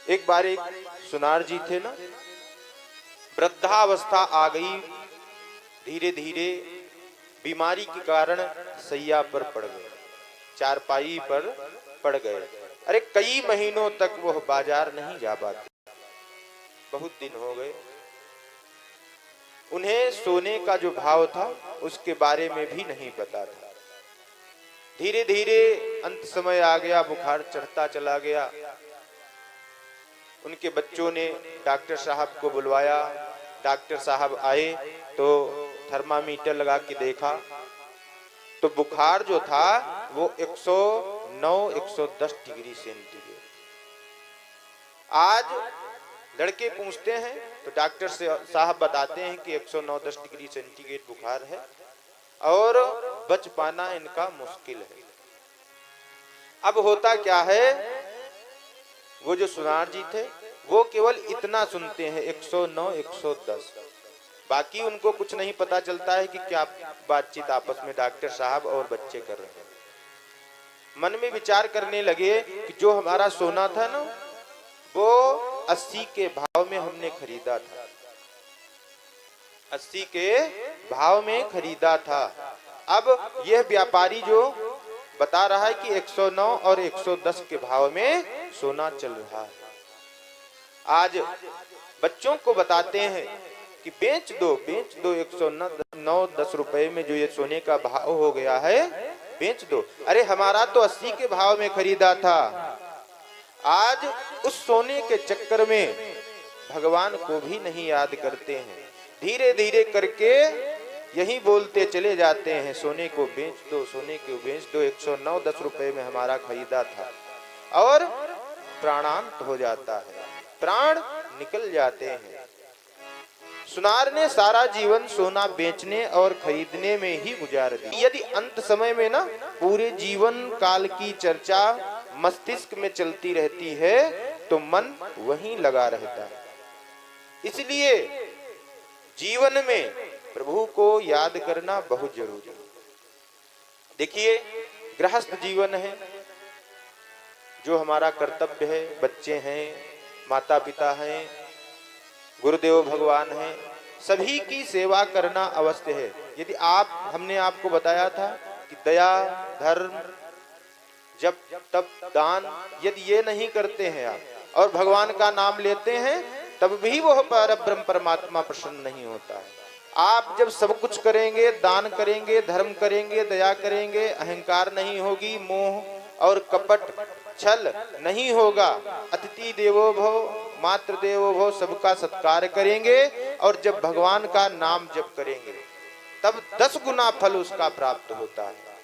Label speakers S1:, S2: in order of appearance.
S1: एक बार एक सुनार जी थे ना, वृद्धावस्था आ गई, धीरे धीरे बीमारी के कारण सैया पर पड़ गए, चारपाई पर पड़ गए। अरे कई महीनों तक वह बाजार नहीं जा पाते, बहुत दिन हो गए। उन्हें सोने का जो भाव था उसके बारे में भी नहीं पता था। धीरे धीरे अंत समय आ गया, बुखार चढ़ता चला गया। उनके बच्चों ने डॉक्टर साहब को बुलवाया। डॉक्टर साहब आए तो थर्मामीटर लगा के देखा तो बुखार जो था वो 109-110 डिग्री सेंटीग्रेड। आज लड़के पूछते हैं तो डॉक्टर साहब बताते हैं कि 109-110 डिग्री सेंटीग्रेड बुखार है और बच पाना इनका मुश्किल है। अब होता क्या है, वो जो सुनार जी थे वो केवल इतना सुनते हैं 109-110, बाकी उनको कुछ नहीं पता चलता है कि क्या बातचीत आपस में डॉक्टर साहब और बच्चे कर रहे हैं। मन में विचार करने लगे कि जो हमारा सोना था ना वो 80 के भाव में हमने खरीदा था, 80 के भाव में खरीदा था। अब यह व्यापारी जो बता रहा है कि 109 और 110 के भाव में सोना चल रहा है। आज बच्चों को बताते हैं कि बेच दो 109-10 रुपए में जो ये सोने का भाव हो गया है, बेच दो। अरे हमारा तो 80 के भाव में खरीदा था। आज उस सोने के चक्कर में भगवान को भी नहीं याद करते हैं, धीरे धीरे करके यही बोलते चले जाते हैं, सोने को बेच दो, सोने को बेच दो, 109-10 रुपए में हमारा खरीदा था। और प्राणांत हो जाता है, प्राण निकल जाते हैं। सुनार ने सारा जीवन सोना बेचने और खरीदने में ही गुजार दी। यदि अंत समय में ना पूरे जीवन काल की चर्चा मस्तिष्क में चलती रहती है तो मन वहीं लगा रहता है। इसलिए जीवन में प्रभु को याद करना बहुत जरूरी है। देखिए, गृहस्थ जीवन है, जो हमारा कर्तव्य है, बच्चे हैं, माता पिता हैं, गुरुदेव भगवान हैं, सभी की सेवा करना अवश्य है। यदि हमने आपको बताया था कि दया, धर्म, जब तब, दान, यदि ये नहीं करते हैं आप और भगवान का नाम लेते हैं तब भी वह परब्रह्म परमात्मा प्रसन्न नहीं होता है। आप जब सब कुछ करेंगे, दान करेंगे, धर्म करेंगे, दया करेंगे, अहंकार नहीं होगी, मोह और कपट छल नहीं होगा, अतिथि देवो भव, मातृ देवो भव, सबका सत्कार करेंगे और जब भगवान का नाम जप करेंगे तब 10 गुना फल उसका प्राप्त होता है।